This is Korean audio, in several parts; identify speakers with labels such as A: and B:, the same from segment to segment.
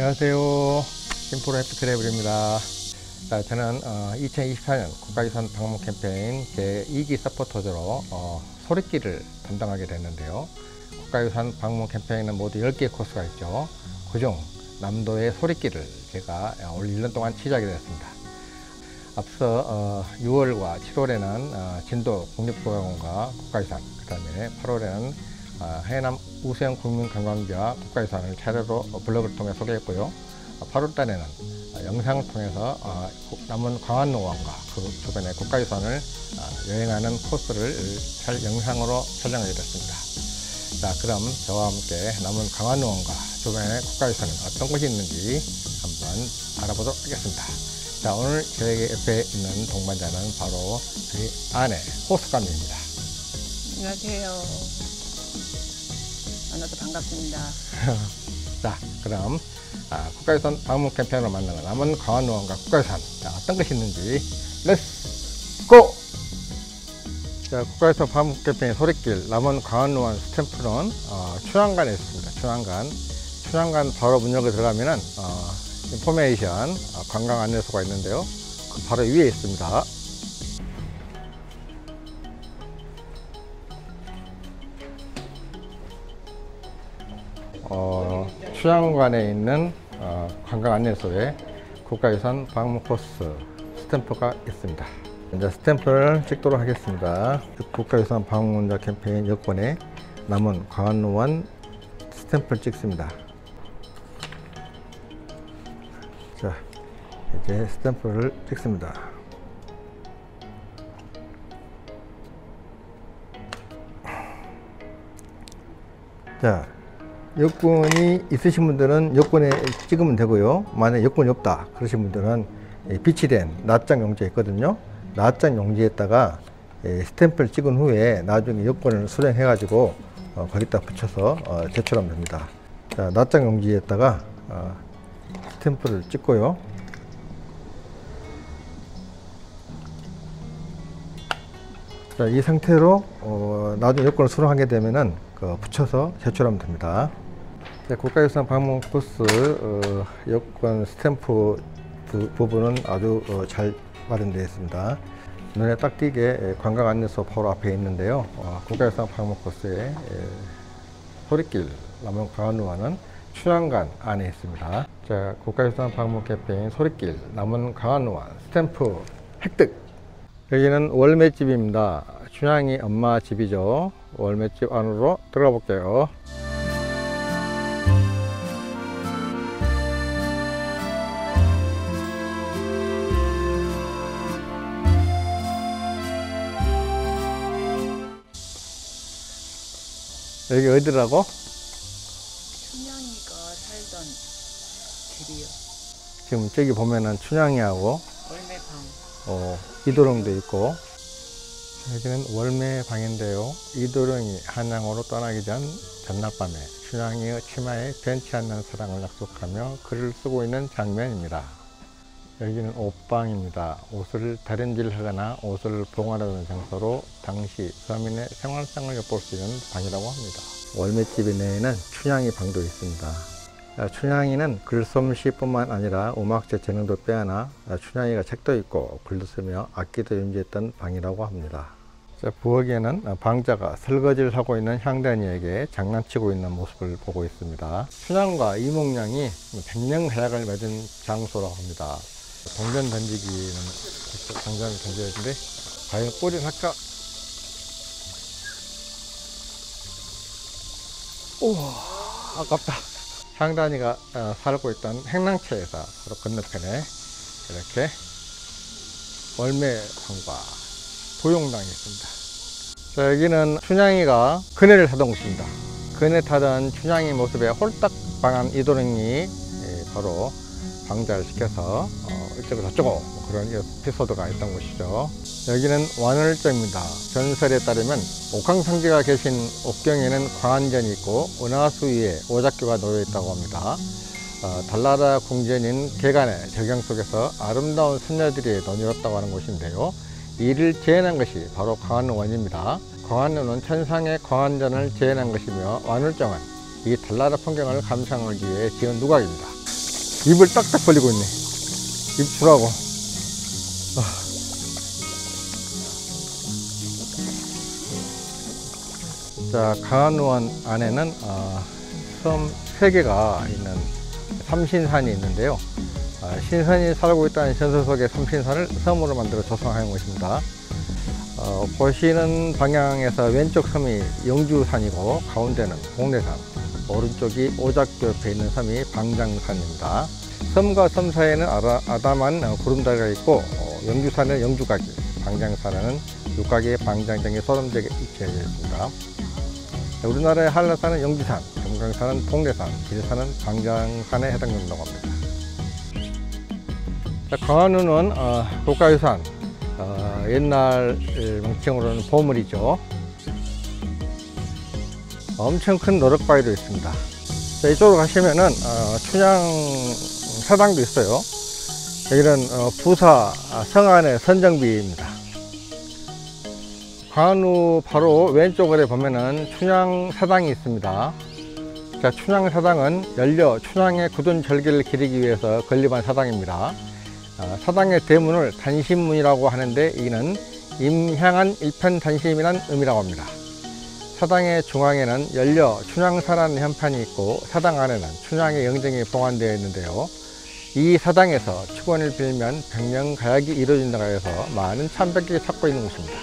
A: 안녕하세요. 김포로 해피 트래블입니다. 자, 저는 2024년 국가유산 방문 캠페인 제2기 서포터즈로 소리길을 담당하게 됐는데요. 국가유산 방문 캠페인은 모두 10개의 코스가 있죠. 그중 남도의 소리길을 제가 올 1년 동안 취재하게 되었습니다. 앞서 6월과 7월에는 진도 국립국가공원과 국가유산, 그 다음에 8월에는 해남 우수영 국민관광지와 국가유산을 차례로 블로그를 통해 소개했고요. 8월 달에는 영상을 통해서 남원 광안농원과 그 주변의 국가유산을 여행하는 코스를 영상으로 촬영하게 됐습니다. 자, 그럼 저와 함께 남원 광안농원과 주변의 국가유산은 어떤 것이 있는지 한번 알아보도록 하겠습니다. 자, 오늘 저에게 옆에 있는 동반자는 바로 저희 아내 호수감입니다.
B: 안녕하세요. 만나서 반갑습니다.
A: 자, 그럼 국가유산 방문 캠페인으로 만나는 남원 광안농원과 국가유산, 자, 어떤 것이 있는지 렛츠 고! 자, 국가유산 방문 캠페인 소리길 남원 광안농원 스탬프는 춘향관에 있습니다. 춘향관 바로 문역에 들어가면은 인포메이션 관광 안내소가 있는데요. 그 바로 위에 있습니다. 춘향관에 있는 관광 안내소에 국가유산 방문 코스 스탬프가 있습니다. 이제 스탬프를 찍도록 하겠습니다. 국가유산 방문자 캠페인 여권에 남원 광안농원 스탬프를 찍습니다. 자, 이제 스탬프를 찍습니다. 자, 여권이 있으신 분들은 여권에 찍으면 되고요. 만약 여권이 없다 그러신 분들은 비치된 낱장 용지에 있거든요. 낱장 용지에다가 스탬프를 찍은 후에 나중에 여권을 수령해 가지고 거기다 붙여서 제출하면 됩니다. 자, 낱장 용지에다가 스탬프를 찍고요. 자, 이 상태로 나중에 여권을 수령하게 되면은 붙여서 제출하면 됩니다. 자, 국가유산 방문 코스 여권 스탬프 부분은 아주 잘 마련되어 있습니다. 눈에 딱 띄게 관광 안내소 바로 앞에 있는데요. 국가유산 방문 코스의 소리길 남원 광안농원은 춘향관 안에 있습니다. 자, 국가유산 방문 캠페인 소리길 남원 광안농원 스탬프 획득. 여기는 월매집입니다. 춘향이 엄마 집이죠. 월매집 안으로 들어가 볼게요. 여기 어디라고?
B: 춘향이가 살던 집이요.
A: 지금 저기 보면은 춘향이하고
B: 월매방.
A: 이도령도 있고, 여기는 월매방인데요. 이도령이 한양으로 떠나기 전날 밤에 춘향이의 치마에 변치 않는 사랑을 약속하며 글을 쓰고 있는 장면입니다. 여기는 옷방입니다. 옷을 다림질하거나 옷을 봉하려는 장소로 당시 서민의 생활상을 엿볼 수 있는 방이라고 합니다. 월매집 내에는 춘향이 방도 있습니다. 춘향이는 글솜씨뿐만 아니라 음악적 재능도 빼어나 춘향이가 책도 읽고 글도 쓰며 악기도 연주했던 방이라고 합니다. 자, 부엌에는 방자가 설거지를 하고 있는 향단이에게 장난치고 있는 모습을 보고 있습니다. 춘향과 이몽룡이 백령하약을 맺은 장소라고 합니다. 동전 던지기는 동전을 던져야 되는데 과연 꼴이 할까? 우와, 아깝다. 향단이가 살고 있던 행랑채에서 바로 건너편에 이렇게 월매방과 도용당이 있습니다. 자, 여기는 춘향이가 그네를 타던 곳입니다. 그네 타던 춘향이 모습에 홀딱 반한 이도령이 바로 방자를 시켜서 이쪽으로 저쪽으로 그런 에피소드가 있던 곳이죠. 여기는 완월정입니다. 전설에 따르면 옥황상제가 계신 옥경에는 광안전이 있고 은하수 위에 오작교가 놓여 있다고 합니다. 달나라 궁전인 개간의 절경 속에서 아름다운 선녀들이 논이었다고 하는 곳인데요. 이를 재현한 것이 바로 광안원입니다. 광안원은 천상의 광안전을 재현한 것이며 완월정은 이 달나라 풍경을 감상하기 위해 지은 누각입니다. 입을 딱딱 벌리고 있네. 입 주라고. 자, 강한루원 안에는 섬 3개가 있는 삼신산이 있는데요. 신선이 살고 있다는 전설 속의 삼신산을 섬으로 만들어 조성한 것입니다. 보시는 방향에서 왼쪽 섬이 영주산이고 가운데는 봉래산, 오른쪽이 오작교 옆에 있는 섬이 방장산입니다. 섬과 섬 사이에는 아담한 구름다리가 있고 영주산은 영주각이, 방장산에는 육각의 방장정이 소름되게 위치해 있습니다. 우리나라의 한라산은 영주산, 금강산은 봉래산, 길산은 방장산에 해당된다고 합니다. 강한루는 국가유산, 옛날 명칭으로는 보물이죠. 엄청 큰 노력바위도 있습니다. 자, 이쪽으로 가시면은 춘향 사당도 있어요. 여기는 부사 성안의 선정비입니다. 강한루 바로 왼쪽에 보면은 춘향 사당이 있습니다. 자, 춘향 사당은 연료 춘향의 굳은 절기를 기리기 위해서 건립한 사당입니다. 사당의 대문을 단심문이라고 하는데 이는 임향한 일편단심이라는 의미라고 합니다. 사당의 중앙에는 연료 춘향사라는 현판이 있고 사당 안에는 춘향의 영정이 봉안되어 있는데요. 이 사당에서 축원을 빌면 백년가약이 이루어진다고 해서 많은 참백이 찾고 있는 곳입니다.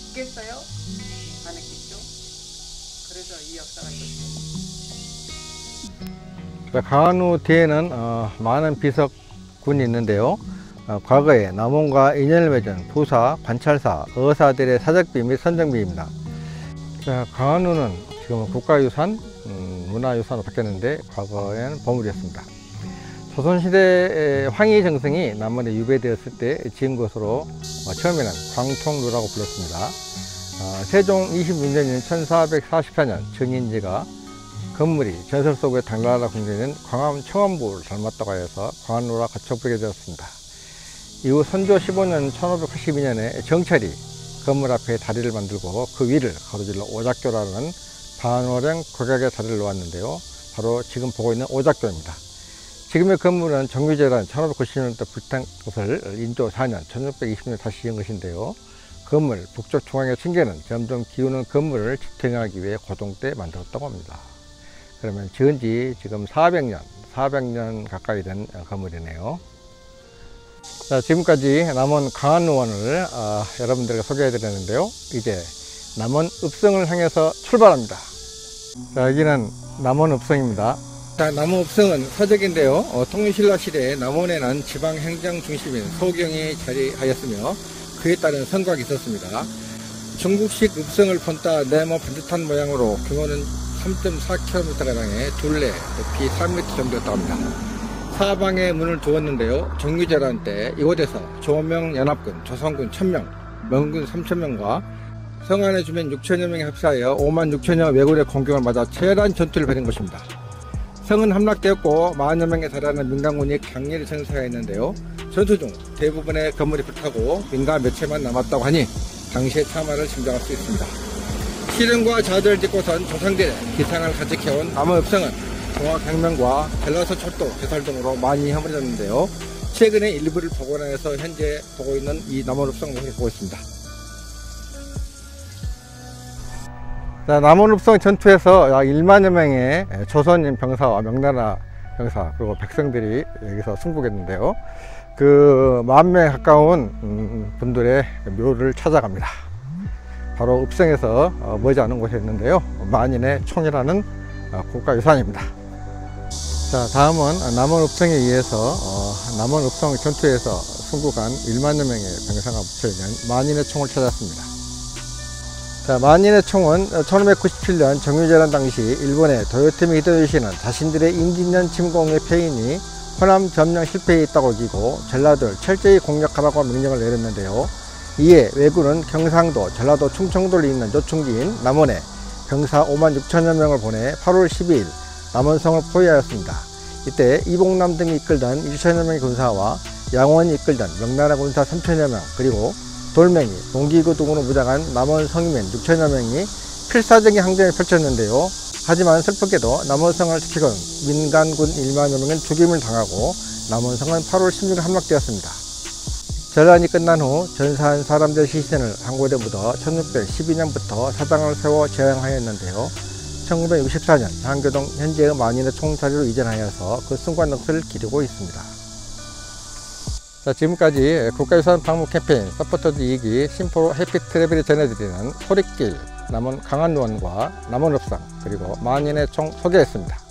B: 있겠어요? 안 했겠죠? 그래서 이 역사가 있었죠.
A: 강한루 뒤에는 많은 비석군이 있는데요. 과거에 남원과 인연을 맺은 부사, 관찰사, 어사들의 사적비 및 선정비입니다. 강한루는 지금 국가유산, 문화유산으로 바뀌었는데 과거에는 보물이었습니다. 조선시대 황희정성이 남원에 유배되었을 때 지은 것으로 처음에는 광통루라고 불렀습니다. 세종 26년인 1444년 정인지가 건물이 전설 속의 당나라 궁전인 광암 청원부를 닮았다고 해서 강한루라 거쳐 부르게 되었습니다. 이후 선조 15년 1582년에 정철이 건물 앞에 다리를 만들고 그 위를 가로질러 오작교라는 반월형 고각의 다리를 놓았는데요. 바로 지금 보고 있는 오작교입니다. 지금의 건물은 정유재단 1590년대 불탄 것을 인조 4년 1620년 다시 지은 것인데요. 건물 북쪽 중앙의 층계는 점점 기우는 건물을 지탱하기 위해 고종 때 만들었다고 합니다. 그러면 지은 지 지금 400년 가까이 된 건물이네요. 자, 지금까지 남원 강한루원을 여러분들에게 소개해 드렸는데요. 이제 남원 읍성을 향해서 출발합니다. 자, 여기는 남원 읍성입니다. 자, 남원 읍성은 서적인데요. 통일신라 시대에 남원에는 지방행정 중심인 소경이 자리하였으며 그에 따른 성곽이 있었습니다. 중국식 읍성을 본따 네모 반듯한 모양으로 규모는 3.4km가량의 둘레, 높이 3m 정도였다고 합니다. 사방에 문을 두었는데요. 정유재란 때 이곳에서 조명 연합군, 조선군 1000명, 명군 3000명과 성안의 주민 6천여 명이 합사하여 5만 6천여 왜군의 공격을 맞아 치열한 전투를 벌인 것입니다. 성은 함락되었고 10,000여 명에 달하는 민간군이 강렬히 전사했는데요. 전투 중 대부분의 건물이 불타고 민가 몇 채만 남았다고 하니 당시의 참화를 짐작할 수 있습니다. 시름과 자들을 딛고선 조상들의 기상을 간직해온 남원 읍성은 동학혁명과 벨라서 철도 개설 등으로 많이 허물어졌는데요. 최근에 일부를 복원해서 현재 보고 있는 이 남원 읍성을 보고 있습니다. 자, 남원 읍성 전투에서 약 10,000여 명의 조선인 병사와 명나라 병사 그리고 백성들이 여기서 승복했는데요. 그 10,000명에 가까운 분들의 묘를 찾아갑니다. 바로 읍성에서 머지않은 곳에 있는데요. 만인의 총이라는 국가유산입니다. 자, 다음은 남원 읍성에 의해서 남원 읍성 전투에서 승복한 10,000여 명의 병사가 묻혀있는 만인의 총을 찾았습니다. 자, 만인의 총은 1597년 정유재란 당시 일본의 도요토미 히데요시는 자신들의 임진년 침공의 패인이 호남 점령 실패에 있다고 여기고 전라도를 철저히 공략하라고 명령을 내렸는데요. 이에 왜군은 경상도, 전라도, 충청도를 잇는 요충지인 남원에 병사 56,000여 명을 보내 8월 12일 남원성을 포위하였습니다. 이때 이봉남 등이 이끌던 1,000여 명의 군사와 양원이 이끌던 명나라 군사 3,000여 명, 그리고 돌멩이, 동기구 등으로 무장한 남원 성인민 6,000여 명이 필사적인 항쟁을 펼쳤는데요. 하지만 슬프게도 남원성을 지키던 민간군 1만여 명은 죽임을 당하고 남원성은 8월 16일 함락되었습니다. 전란이 끝난 후 전사한 사람들의 시신을 한 곳에 묻어 1612년부터 사당을 세워 재앙하였는데요. 1964년 한교동 현재의 만인의 총사리로 이전하여서 그 순간 넋을 기리고 있습니다. 자, 지금까지 국가유산 방문 캠페인 서포터즈 2기 심포로 해피 트래블이 전해드리는 소리길, 남원 강안루원과 남원읍상 그리고 만인의 총 소개했습니다.